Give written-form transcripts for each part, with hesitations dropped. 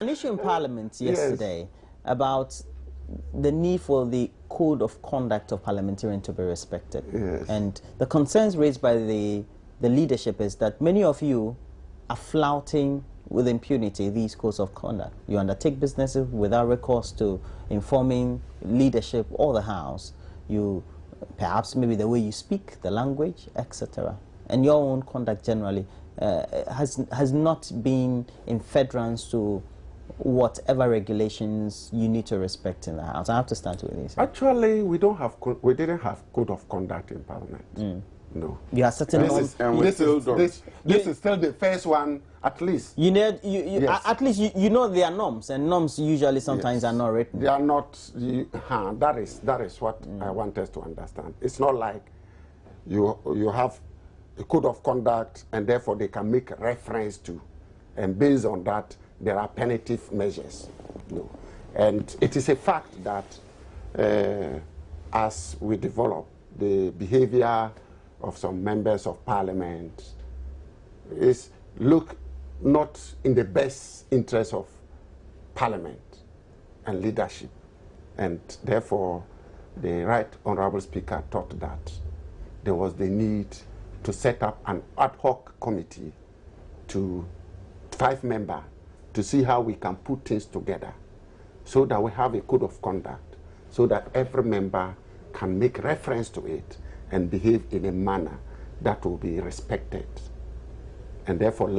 An issue in Parliament yesterday about the need for the code of conduct of parliamentarians to be respected. And the concerns raised by the leadership is that many of you are flouting with impunity these codes of conduct. You undertake businesses without recourse to informing leadership or the House. You perhaps maybe the way you speak, the language, etc. And your own conduct generally has not been in furtherance to whatever regulations you need to respect in the House. I have to start with this. Actually, we didn't have code of conduct in Parliament. No. You are certain. This is still the first one, at least. You need yes. At least you know there are norms, and norms usually sometimes are not written. They are not. That is what I want us to understand. It's not like you have a code of conduct, and therefore they can make reference to, and based on that there are punitive measures. No, and it is a fact that as we develop the behavior of some members of Parliament is look not in the best interest of Parliament and leadership, and therefore the Right Honourable Speaker thought that there was the need to set up an ad hoc committee to 5-member to see how we can put things together so that we have a code of conduct so that every member can make reference to it and behave in a manner that will be respected. And therefore,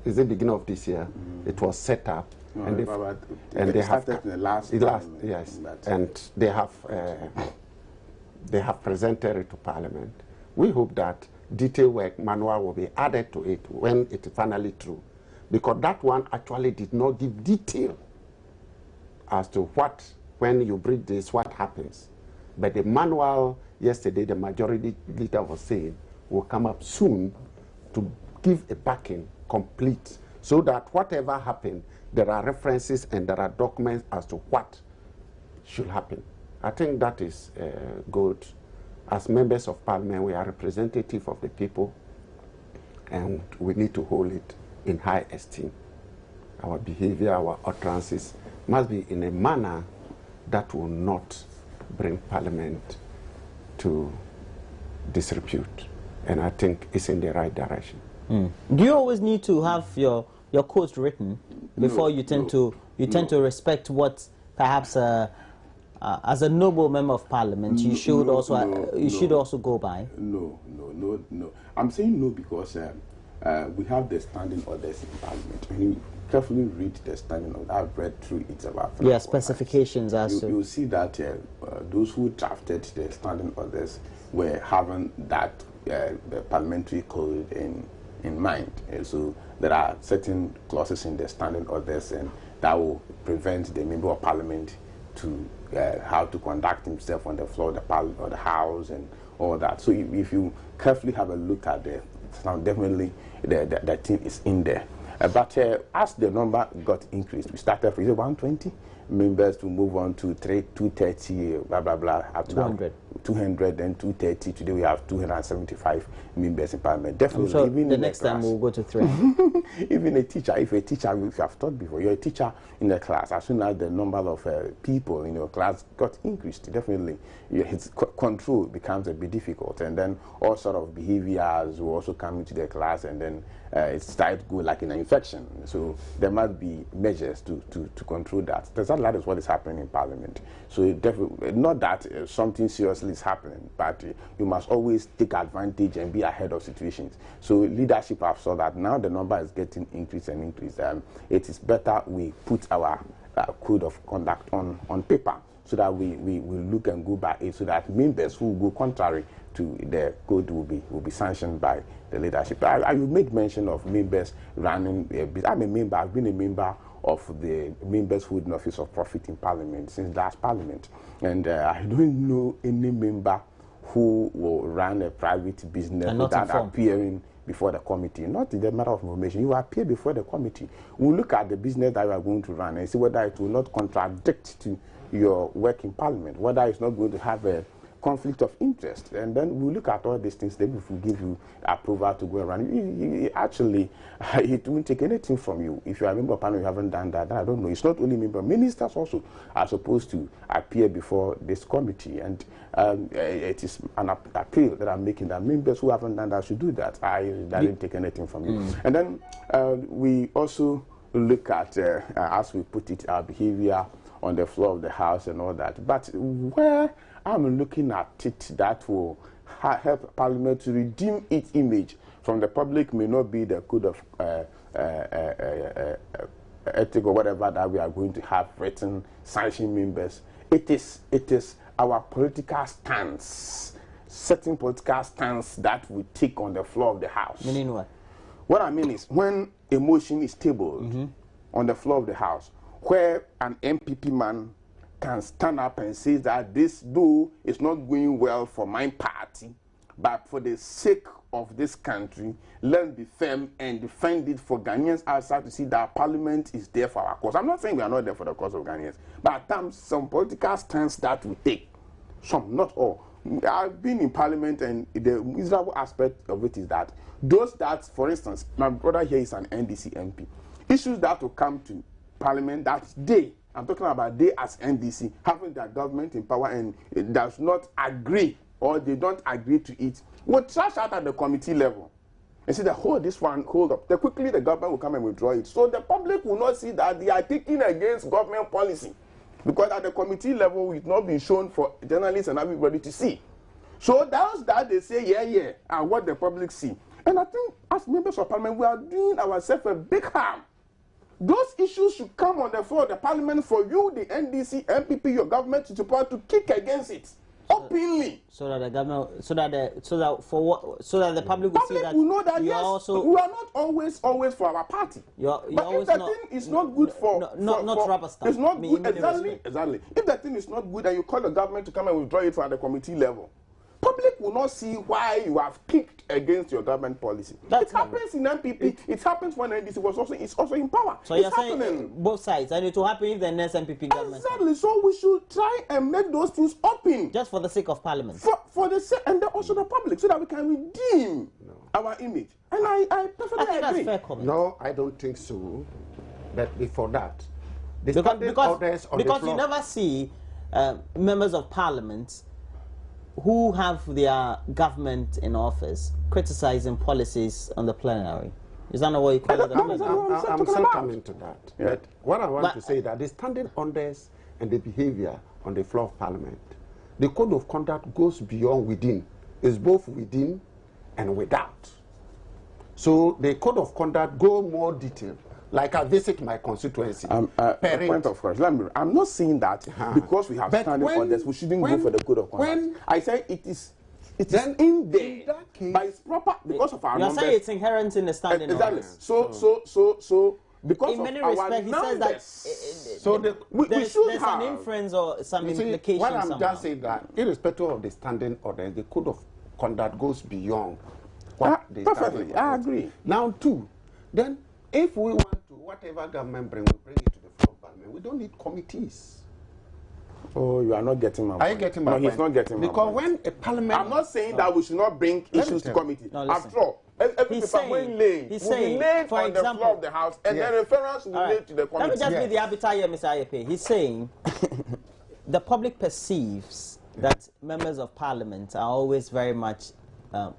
is the beginning of this year, it was set up, and they have in the last yes, and they have presented it to Parliament. We hope that detailed work manual will be added to it when it is finally through, because that one actually did not give detail as to what, when you breach this, what happens. But the manual yesterday, the majority leader was saying, will come up soon to give a backing complete, so that whatever happened, there are references and there are documents as to what should happen. I think that is good. As members of Parliament, we are representative of the people, and we need to hold it in high esteem. Our behavior, our utterances must be in a manner that will not bring Parliament to disrepute, and I think it's in the right direction. Do you always need to have your codes written before you tend to respect what perhaps as a noble member of Parliament you should also go by? No. I'm saying no because we have the standing orders in Parliament. When you carefully read the standing order, I've read through it about 3 specifications as to. You'll see that those who drafted the standing orders were having that the parliamentary code in mind. So there are certain clauses in the standing orders, and that will prevent the member of Parliament to how to conduct himself on the floor of the Parliament or the House and all that. So if you carefully have a look at the sound, definitely the thing is in there. But as the number got increased, we started from 120 members to move on to 230, blah, blah, blah. 200. 200, then 230. Today we have 275 members in Parliament. Definitely. So even the next time we'll go to 3. Even a teacher, if you have taught before, you're a teacher in the class, as soon as the number of people in your class got increased, definitely its control becomes a bit difficult. And then all sort of behaviors will also come into the class, and then it starts to go like an infection. So there must be measures to control that. That is what is happening in Parliament. So definitely, not that something seriously is happening, but you must always take advantage and be ahead of situations. So leadership have saw that now the number is getting increased and increased. It is better we put our code of conduct on paper, so that we look and go by it, so that members who go contrary to the code will be sanctioned by the leadership. I made mention of members running a business. I've been a member of the members holding office of profit in Parliament since last Parliament, and I don't know any member who will run a private business without appearing before the committee. Not in the matter of information, you appear before the committee. We'll look at the business that you are going to run and see whether it will not contradict to your work in Parliament, whether it's not going to have a conflict of interest. And then we look at all these things, then if we give you approval to go around, actually, it won't take anything from you. If you are a member of parliament, you haven't done that, I don't know. It's not only member, ministers also are supposed to appear before this committee. And it is an appeal that I'm making that members who haven't done that should do that. That didn't take anything from you. And then we also look at, as we put it, our behavior on the floor of the House and all that. But where I'm looking at it that will help Parliament to redeem its image from the public may not be the code of ethic or whatever that we are going to have written, sanctioning members. It is our political stance, certain political stance that we take on the floor of the House. Meaning what? What I mean is when a motion is tabled on the floor of the House, where an MPP man can stand up and say that this bill is not going well for my party, but for the sake of this country, let's be firm and defend it for Ghanaians outside to see that Parliament is there for our cause. I'm not saying we are not there for the cause of Ghanaians, but at times some political stance that we take, some, not all. I've been in Parliament, and the miserable aspect of it is that those that, for instance, my brother here is an NDC MP. Issues that will come to Parliament that they, I'm talking about they as NDC, having their government in power and it does not agree or they don't agree to it, will trash out at the committee level and say that, hold this one, hold up. Then quickly the government will come and withdraw it. So the public will not see that they are taking against government policy, because at the committee level it's not been shown for journalists and everybody to see. So that's that they say, yeah, and what the public see. And I think as members of Parliament, we are doing ourselves a big harm. Those issues should come on the floor of the Parliament for you, the NDC, MPP, your government to support, to kick against it openly. So that the government, so that the public will see that will know that you yes, also, we are not always for our party. You're but always if the thing is not good not rubber stamp. It's not good. Exactly. If the thing is not good and you call the government to come and withdraw it from the committee level, public will not see why you have kicked against your government policy. It happens in MPP. It happens when NDC is also in power. So you're saying both sides, and it will happen if the next MPP government. Exactly. So we should try and make those things open, just for the sake of Parliament. For the sake, and then also the public, so that we can redeem our image. And I perfectly agree. That's fair comment. No, I don't think so. But before that, because you never see members of Parliament who have their government in office criticizing policies on the plenary. Is that not what you call it? I'm still coming to that. Yeah. But what I want to say is that the standing orders and the behavior on the floor of Parliament, the code of conduct goes beyond within. It's both within and without. So the code of conduct go more detailed. Like I visit my constituency. Point of course. I'm not saying that because we have standing orders, we shouldn't go for the code of conduct. I say it is in there, but it's proper because of our numbers. You're saying it's inherent in the standing orders. So because in many respects, he says that there's an inference or some implication. What I'm just saying that, irrespective of the standing orders, the code of conduct goes beyond what the perfectly. I agree. Now, then if we want to, whatever government we bring it to the floor of Parliament. We don't need committees. Oh, you are not getting my point. Are you getting my point? No, he's not getting my point. Because when a Parliament... I'm not saying that we should not bring issues to committee. No, after all, every paper when laid will be laid on the floor of the House, and then reference will be made to the committee. Let me just be the arbiter here, Mr. Ayepe. He's saying the public perceives that members of Parliament are always very much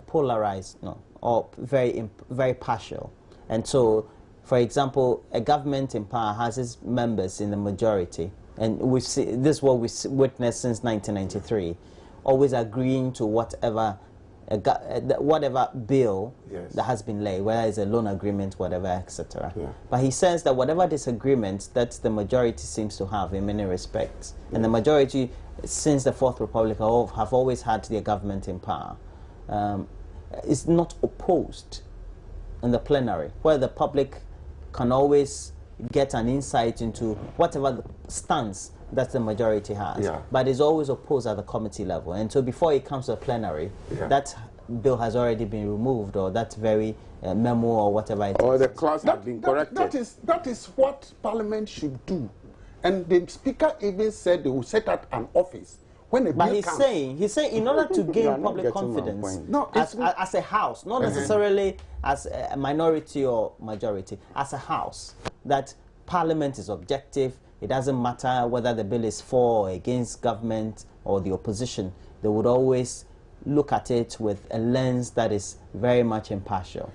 polarized, or very partial. And so, for example, a government in power has its members in the majority, and we've seen this is what we've witnessed since 1993, always agreeing to whatever bill that has been laid, whether it's a loan agreement, whatever, etc. But he says that whatever disagreement that the majority seems to have in many respects, and the majority since the Fourth Republic have always had their government in power, is not opposed in the plenary, where the public can always get an insight into whatever the stance that the majority has, but is always opposed at the committee level. And so before it comes to the plenary, that bill has already been removed, or that very memo or whatever it is. Or the clause has been corrected. That is what Parliament should do. And the Speaker even said they will set up an office when a But bill he's comes, saying in order to You are gain not public getting my confidence point. No, as a house, not necessarily as a minority or majority, as a house, that Parliament is objective. It doesn't matter whether the bill is for or against government or the opposition. They would always look at it with a lens that is very much impartial.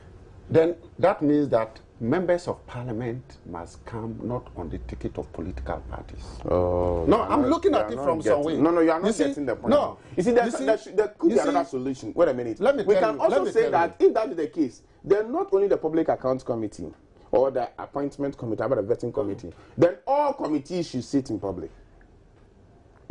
then that means that members of parliament must come not on the ticket of political parties. Oh, No, I'm looking at it from some way. No, you are not You see, getting the point. no. You see, there could be another solution. Wait a minute. Let me we tell can you, also let me say tell that if that is the case, then not only the Public Accounts Committee or the Appointment Committee, but the Vetting Committee, then all committees should sit in public.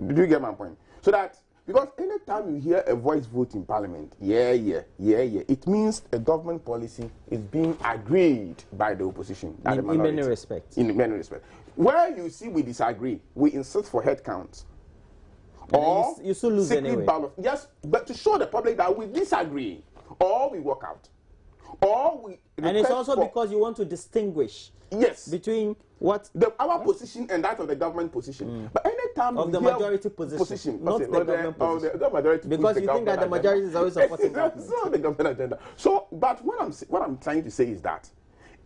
Do you get my point? So that, because anytime you hear a voice vote in Parliament, it means a government policy is being agreed by the opposition. In many respects. In many respects. Where you see we disagree, we insist for head counts. Or you still lose secret anyway. ballot. Yes, but to show the public that we disagree, or we walk out, or we. And it's also for, because you want to distinguish between what our position and that of the government position. But anytime of we the hear majority position, not okay, the government position. The majority because you think that the majority is always supporting government. So the government agenda. So, but what I'm trying to say is that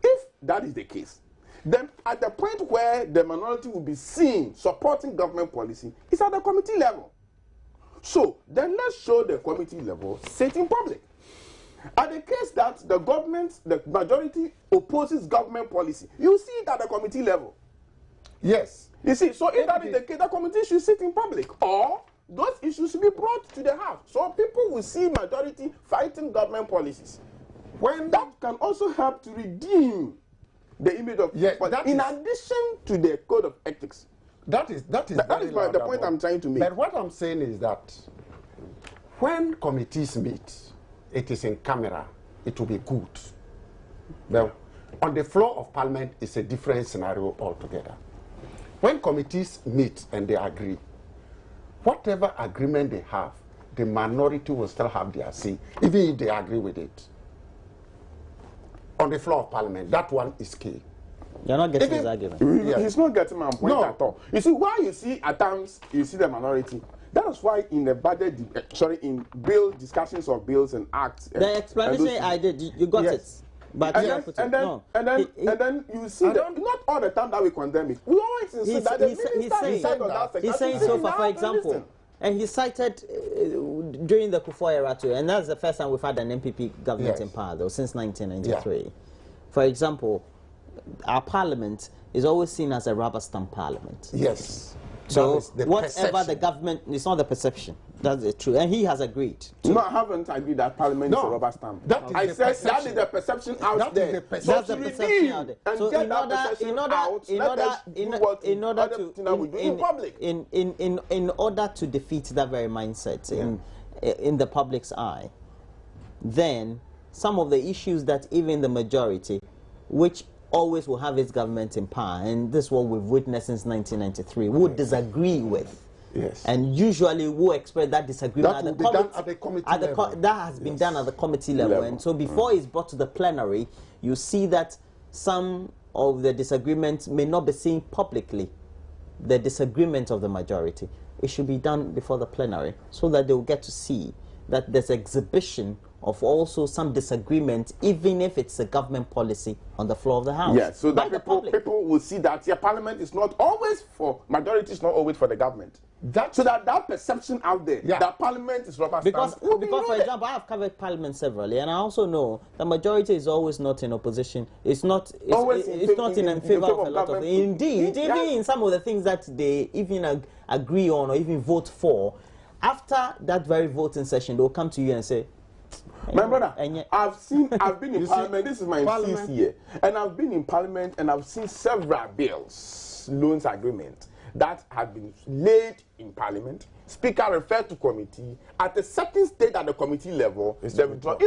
if that is the case, then at the point where the minority will be seen supporting government policy, it's at the committee level. So then let's show the committee level sit in public. At the case that the majority opposes government policy, you see it at the committee level. Yes. You see, so if that is the case, the committee should sit in public, or those issues should be brought to the House, so people will see majority fighting government policies. When that can also help to redeem the image of, but in addition to the code of ethics. That is the point I'm trying to make. But what I'm saying is that when committees meet, it is in camera, it will be good. Well, on the floor of Parliament, it's a different scenario altogether. When committees meet and they agree, whatever agreement they have, the minority will still have their say, even if they agree with it. On the floor of Parliament, that one is key. You're not getting his argument. He's not getting my point at all. You see, why you see at times, you see the minority. That is why in the budget, in bill discussions of bills and acts. The explanation I did, you got it. But and then you see that not all the time that we condemn it. We always insist that the minister inside of that sector. He's saying so far, for example, and he cited during the Kufuor era too, and that's the first time we've had an MPP government in power, though, since 1993. Yeah. For example, our parliament is always seen as a rubber stamp parliament. Yes. So whatever the government, it's not the perception. That's the truth. And he has agreed. No, I haven't agreed that parliament is a rubber stamp. I said that is the perception out there. That's the perception out there. So in order to defeat that very mindset in the public's eye, then some of the issues that even the majority, which always will have its government in power, and this is what we've witnessed since 1993, would disagree with. Yes. And usually we'll express that disagreement at the committee level. That has been done at the committee level. And so before it's brought to the plenary, you see that some of the disagreements may not be seen publicly, the disagreement of the majority. It should be done before the plenary so that they will get to see that there's exhibition of also some disagreement, even if it's a government policy on the floor of the House. Yeah, so that people will see that Parliament is not always for, majority is not always for the government. So that perception out there, that Parliament is rubber stamp. Because for example, I have covered Parliament severally, and I also know the majority is always not in opposition. It's not in favor of a lot of things. Indeed, even in some of the things that they even agree on or even vote for, after that very voting session, they'll come to you and say, my brother, I've been in Parliament, this is my 6th year, and I've been in Parliament and I've seen several bills, loans agreement, that have been laid in Parliament. Speaker referred to committee. At a certain stage at the committee level, it's withdrawn.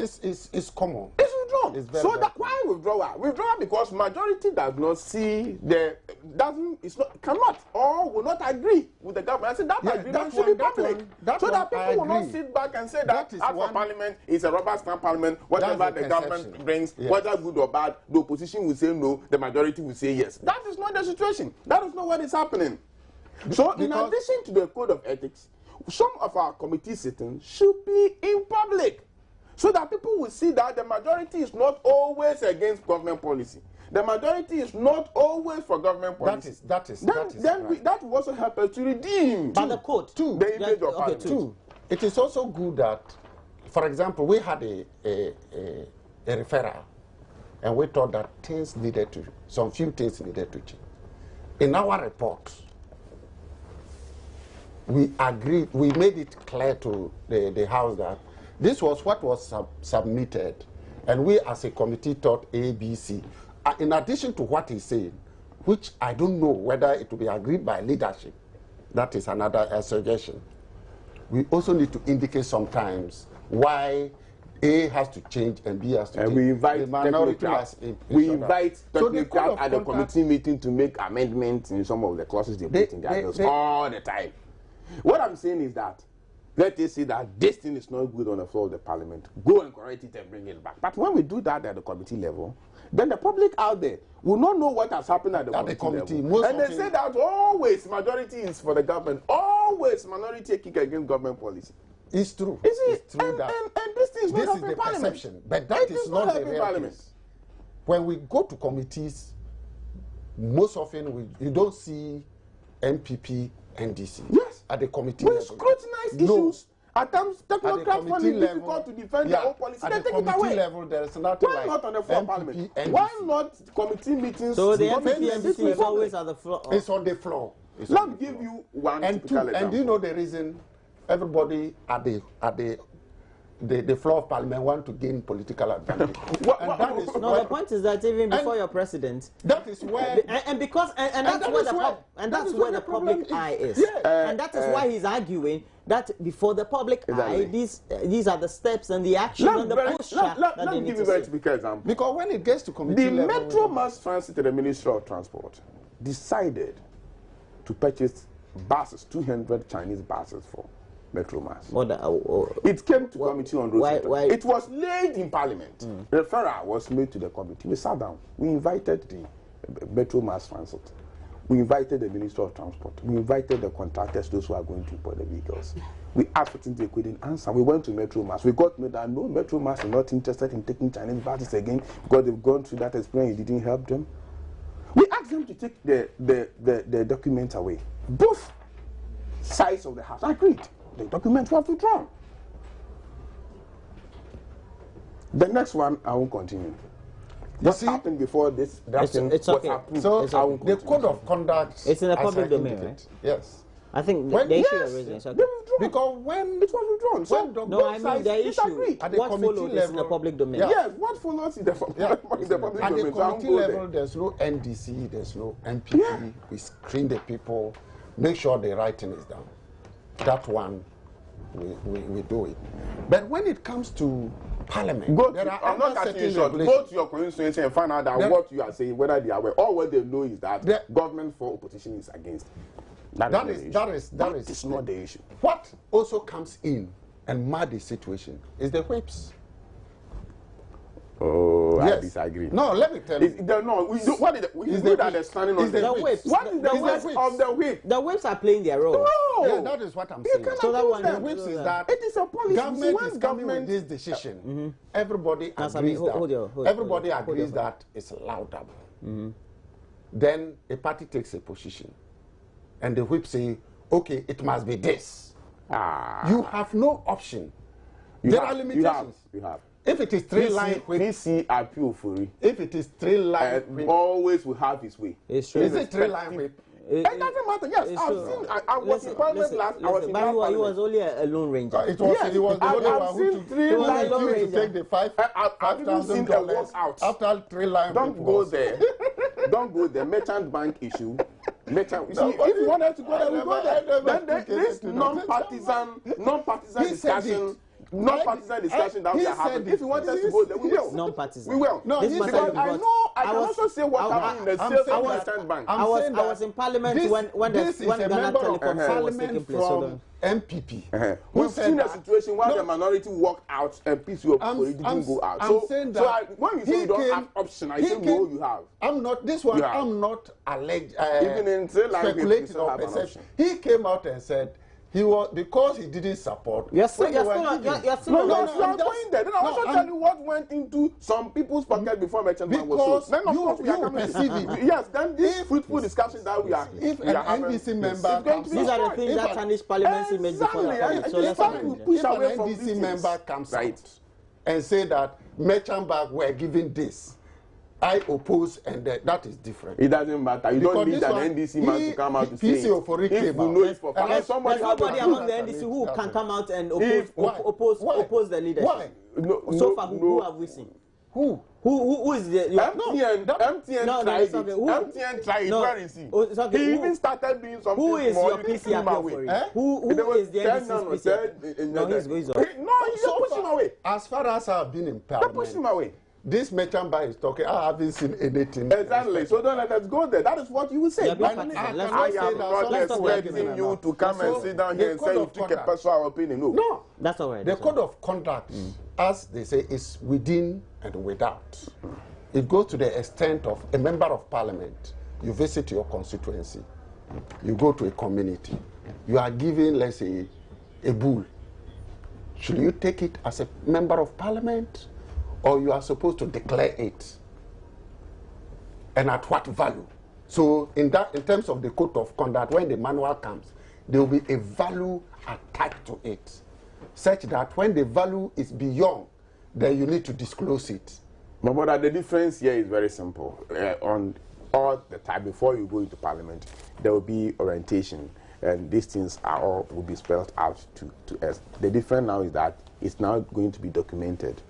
It's common. It's withdrawn. So that why withdrawal? Withdrawal because majority does not see cannot or will not agree with the government. I said that agreement should be public. So that people will not sit back and say that our Parliament is a rubber stamp Parliament. Whatever the government brings, whether good or bad, the opposition will say no, the majority will say yes. That is not the situation. That is not what is happening. So in addition to the code of ethics, some of our committee sittings should be in public, so that people will see that the majority is not always against government policy. The majority is not always for government policy. That will also help us to redeem the code, the image of Parliament. It is also good that, for example, we had a referral, and we thought that some few things needed to change. In our report, we agreed, we made it clear to the House that this was what was submitted, and we as a committee thought ABC. In addition to what he's saying, which I don't know whether it will be agreed by leadership, that is another suggestion. We also need to indicate sometimes why A has to change and B has to change. We invite the minority technocrats at the committee meeting to make amendments in some of the clauses they put in their bills all the time. What I'm saying is that, let us see that this thing is not good on the floor of the Parliament. Go and correct it and bring it back. But when we do that at the committee level, then the public out there will not know what has happened at the committee level. And they say that always majority is for the government, always minority kick against government policy. It's true. It's true that and this thing is not helping Parliament. Perception, but that is not the real case. When we go to committees, most often you don't see MPP, NDC. Yes. At the committee we level. Scrutinize issues. At times, technocrats find it difficult to defend their own policy. They take it away. At the committee level, there is nothing like not on the floor of Parliament? NDC. Why not committee meetings? So the MPP NDC is always at the floor. It's on the floor. Let me give you one typical example. And do you know the reason? Everybody at the floor of Parliament want to gain political advantage. The point is that even before you're president, that is where that's where the public eye is. Yes. And that is why he's arguing that before the public eye, these are the steps and the action and the push. Let me give you a very typical example. Because when it gets to committee level, the Metro Mass Transit and the Ministry of Transport decided to purchase buses, 200 Chinese buses for Metro Mass. It came to committee on road. It was laid in Parliament. Referral was made to the committee. We sat down. We invited the Metro Mass Transit. We invited the Minister of Transport. We invited the contractors, those who are going to import the vehicles. We asked for things they couldn't answer. We went to Metro Mass. We got to know that no, Metro Mass is not interested in taking Chinese buses again because they've gone through that experience. It didn't help them. We asked them to take the documents away. Both sides of the house agreed. The documents were withdrawn. The next one, I won't continue. What happened before this? It's okay. Approved. So the code of conduct. It's in the public domain, right? Yes. I think the issue you're raising is okay. Because when it was withdrawn, so no, I mean the issue. At the what committee followed level, is in the public domain. Yes, what follows in the public domain. At the committee level, there's no NDC, there's no MPP. Yeah. We screen the people, make sure the writing is done. that one we do it. But when it comes to Parliament, I'm not asking you, go to your constituency and find out that what you are saying, whether they are aware, all what they know is that government for opposition is against. That is not the issue. What also comes in and mad the situation is the whips. Oh, yes. I disagree. No, let me tell you. What is the understanding of the whips? What is the whips of the whip? The whips are playing their role. No, yeah, that is what I'm saying. So that one, the whips is that it is a policy. Government is coming with this decision. Everybody agrees everybody agrees that it's laudable. Then a party takes a position, and the whip say, "Okay, it must be this." You have no option. There are limitations. You have. If it is three-line whip, appeal for it. If it is three-line whip, always will have his way. It's true. Is it three-line whip? It doesn't matter. Yes, I was in Parliament last. I was in Parliament. He was only a lone ranger. He was the only one who took take the $5,000 after three-line. Don't go there. Don't go there. Merchant bank issue. Merchant. See, if you want us to go there, we go there. Then this non-partisan discussion. non-partisan discussion that we are having. If you want us to go there, we will. Non-partisan. We will. No, because I can also say what happened in the sales and merchant bank. I was in Parliament when Ghana Telecom sale was taking place. From MPP. We've seen a situation where the minority walked out and PCO didn't go out. When you say you don't have option, I say no, you have. I'm not this one. I'm not alleged. Even in speculating or perception. He came out and said he was because he didn't support. You're still going there. Then I also tell you what went into some people's pocket before merchant bank was sold. Then of course we are coming to yes. Then this fruitful discussion that we are if an NDC member comes, these are the things that tarnish Parliament's image before the public. So let's push away from NDC member comes out and say that merchant bank were giving this. I oppose, and that is different. It doesn't matter. You don't need an NDC man to come out to say it. If you know it for fact. There's nobody among the NDC who can come out and oppose the leadership. Why? So far, who have we seen? Who is the... MTN tried. Where is he? He even started doing something. Who is your PC appeal for it? Who is the NDC's PC? No, he's pushing him away. As far as I've been in Parliament, push him away. This merchant bank is talking. I haven't seen anything. Exactly. So don't let us go there. That is what you will say. I am not expecting you to come and sit down here and say you took a personal opinion. No. That's all right. The code of conduct, as they say, is within and without. It goes to the extent of a member of Parliament. You visit your constituency. You go to a community. You are given, let's say, a bull. Should you take it as a member of Parliament? Or you are supposed to declare it, and at what value? So in terms of the code of conduct, when the manual comes, there will be a value attached to it, such that when the value is beyond, then you need to disclose it. My brother, the difference here is very simple. On all the time before you go into Parliament, there will be orientation, and these things will be spelled out to us. The difference now is that it's now going to be documented.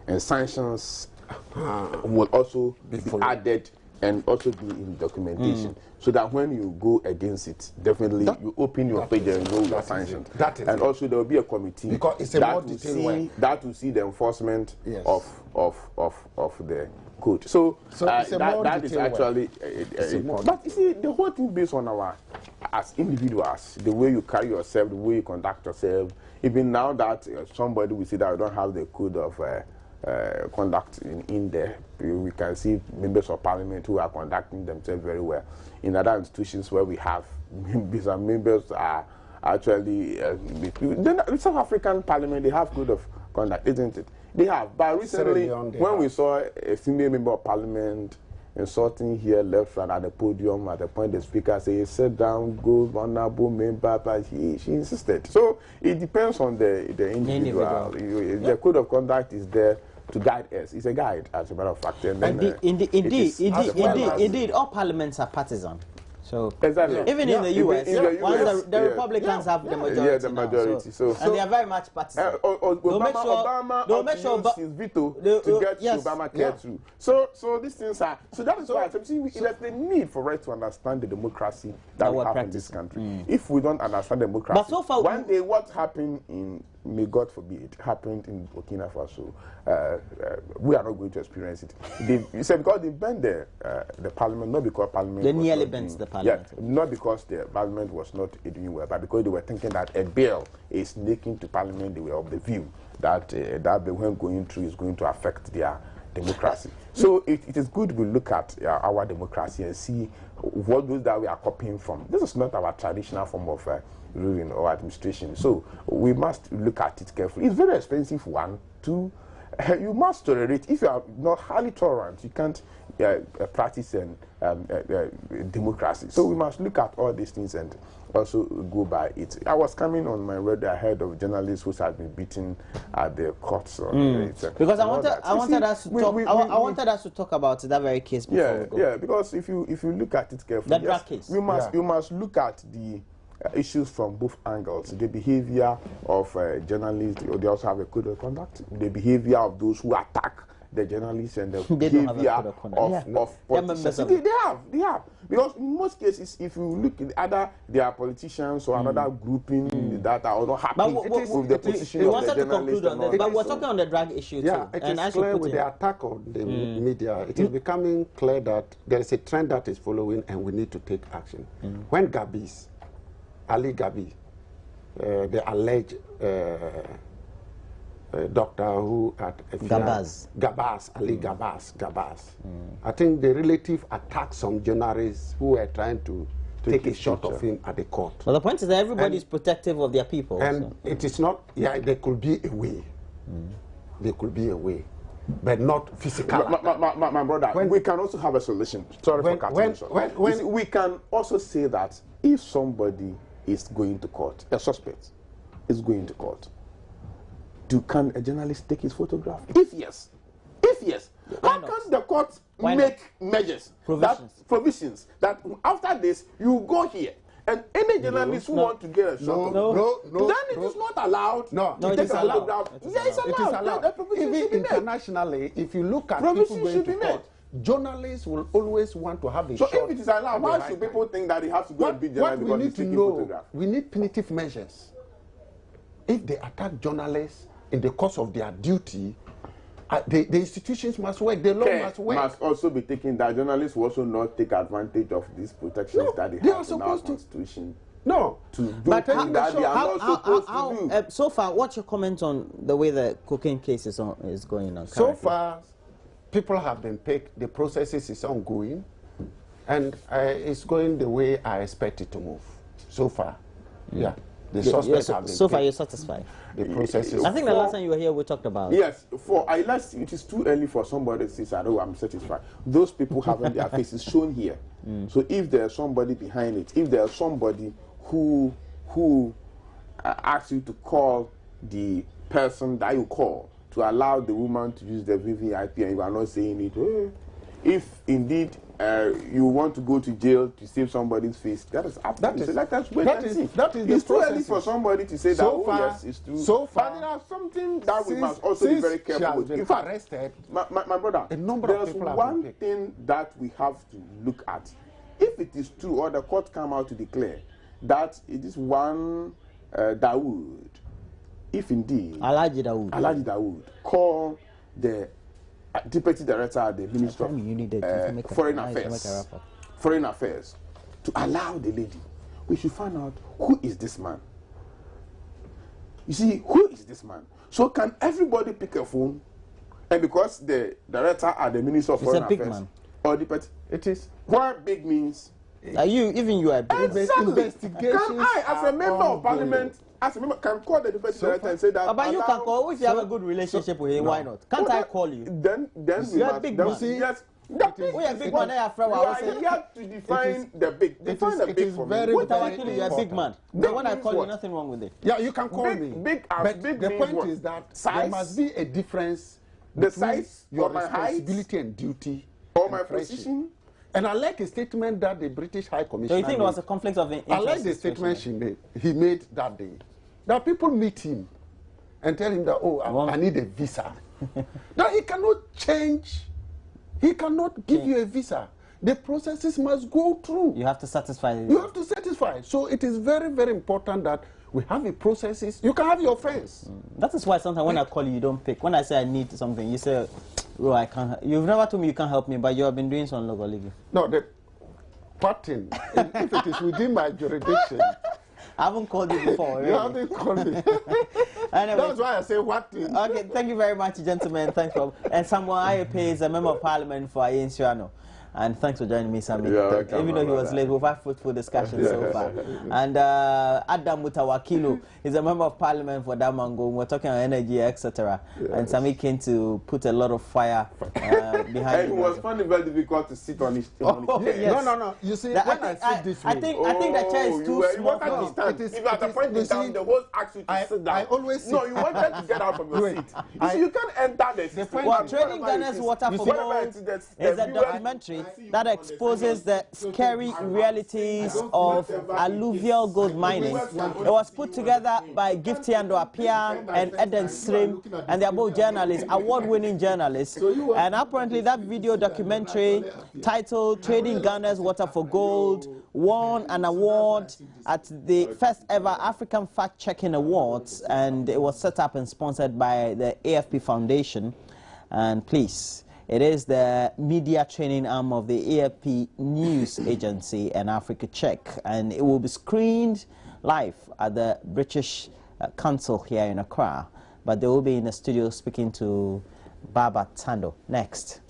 And sanctions will also be added and also be in documentation, so that when you go against it, definitely you open your page and know your sanctions. And also there will be a committee that will see the enforcement of the code. So that is actually but you see, the whole thing based on our as individuals, the way you carry yourself, the way you conduct yourself. Even now that somebody will say that I don't have the code of conduct in there, we can see members of Parliament who are conducting themselves very well. In other institutions where we have some members are actually the South African Parliament, they have code of conduct, isn't it? They have. But recently, when we saw a female member of Parliament insulting here left right at the podium, at the point the speaker says, sit down, go, honorable member, but she insisted. So it depends on the individual. The code of conduct is there to guide us. It's a guide, as a matter of fact. And then, indeed, all parliaments are partisan. So exactly. Even in the US, once the Republicans have the majority. Yeah, the majority. So and they are very much partisan. Obama used his veto to get Obamacare through. So these things are. So that is why there's the need for us to understand the democracy that we have in this country. If we don't understand democracy, but so far, one day what happened in, may God forbid, happened in Burkina Faso, we are not going to experience it. You said because they banned the parliament, not because parliament. They nearly banned the parliament. Yeah, not because the parliament was not doing well, but because they were thinking that a bill is sneaking to parliament. They were of the view that that bill, when going through, is going to affect their democracy. So it is good we look at our democracy and see what those that we are copying from. This is not our traditional form of ruling or administration. So we must look at it carefully. It's very expensive, one. Two, you must tolerate. If you are not highly tolerant, you can't practice democracy. So we must look at all these things and also go by it. I was coming on my radio, I heard of journalists who had been beaten at the courts. Because I wanted us to talk about that very case before we go. Yeah, because if you look at it carefully, case. You must look at the issues from both angles. The behavior of journalists, they also have a code of conduct. The behavior of those who attack the journalists and the behavior of politicians. They have. Because in most cases, if you look at they are politicians or another grouping, that are not happy But with the position we of wanted the to conclude journalist. on this, but we're talking on the drug issue Yeah, too. it and is clear with the attack on the media, it is becoming clear that there is a trend that is following and we need to take action. When Gabis, Ali Gabi, the alleged doctor who at Gabas, Ali Gabas. I think the relative attacked some journalists who were trying to take a shot of him at the court. Well, the point is that everybody is protective of their people. And it is not, there could be a way. There could be a way, but not physical. My brother, we can also have a solution. Sorry for cutting you short. We can also say that if somebody is going to court, a suspect is going to court, can a journalist take his photograph? If yes, how can the court make measures, provisions that after this you go here and any journalist who want to get a shot then it is not allowed to take a photograph. Yeah, it's allowed. Even internationally, if you look at people going to court, journalists will always want to have a shot. So if it is allowed, why should people think that they have to go and be journalists because he's taking photograph? We need punitive measures. If they attack journalists in the course of their duty, the institutions must work, the law must work. Must also be taken that journalists will also not take advantage of these protections that they have in our constitution. But so far, what's your comment on the way the cocaine case is going on? So far, people have been picked, the process is ongoing, and it's going the way I expect it to move. So far, yeah. The suspects have been so far, you're satisfied? The process is... I think the last time you were here, we talked about... Yes, it is too early for somebody to say, oh, I'm satisfied. Those people having their faces shown here. So if there's somebody behind it, if there's somebody who asks you to call the person that you call to allow the woman to use the VVIP and you are not saying it, if indeed you want to go to jail to save somebody's face, that is up to you. Let us wait and see. It's too early for somebody to say that, yes, it's true. So far, but there are something that we must also be very careful with. In fact, arrested, my brother, there's one thing that we have to look at. If it is true, or the court come out to declare that it is one Dawood, if indeed Alhaji Dawood call the Deputy Director at the Ministry of Foreign Affairs to allow the lady, we should find out who is this man. You see, who is this man? So can everybody pick a phone? And because the Director at the Ministry of Foreign Affairs man. Or Deputy, it is what big means? Are you a big? Exactly. Investigations can I, as a member of Parliament, can call the Deputy Director and say that. But you can call if you have a good relationship with him. Why not? Can't I call you? Then we are big man. Yes. We are big man. We are yet to define the big. Define the big for me. You are a big man. The one I call you, nothing wrong with it. Yeah, you can call me. But the point is that there must be a difference. The size, your responsibility and duty, or my position. And I like a statement that the British High Commissioner So you think there was a conflict of interest? I like the statement he made that day. That people meet him and tell him that, I need a visa. That he cannot change. He cannot give you a visa. The processes must go through. You have to satisfy. You have to satisfy. So it is very, very important that we have the processes. You can have your friends. That is why sometimes when I call you, you don't pick. When I say I need something, you say, "Oh, I can't." You've never told me you can't help me, but you have been doing some local living. No, the pattern. If it is within my jurisdiction. I haven't called you before. You haven't called me. Anyway, that's why I say what. Okay, thank you very much, gentlemen. Thanks for. And Samuel Ayepe is a member of Parliament for Aye Nsuano. And thanks for joining me, Sammy. Even though he was late, we've had fruitful discussion so far. And Adam Mutawakilu is a member of Parliament for Damango. We're talking on energy, etc. And Sammy came to put a lot of fire behind it. It was funny, very difficult to sit on his chair. Yes. No. You see, when I sit this way, I think the chair is too small. If you at the point in time, the host asked you to sit down. I always sit. No, you wanted to get out from your seat. You can't enter the Trading Ghana's water for gold is a documentary documentary that exposes the scary realities of alluvial gold mining. It was put together by Gifty Ando Apia and Eden Srim, and they are both journalists, award-winning journalists. And apparently that video documentary titled Trading Ghana's Water for Gold won an award at the first ever African Fact-Checking Awards, and it was set up and sponsored by the AFP Foundation. And please, it is the media training arm of the AFP News Agency and Africa Check, and it will be screened live at the British Council here in Accra. But they will be in the studio speaking to Baba Tando next.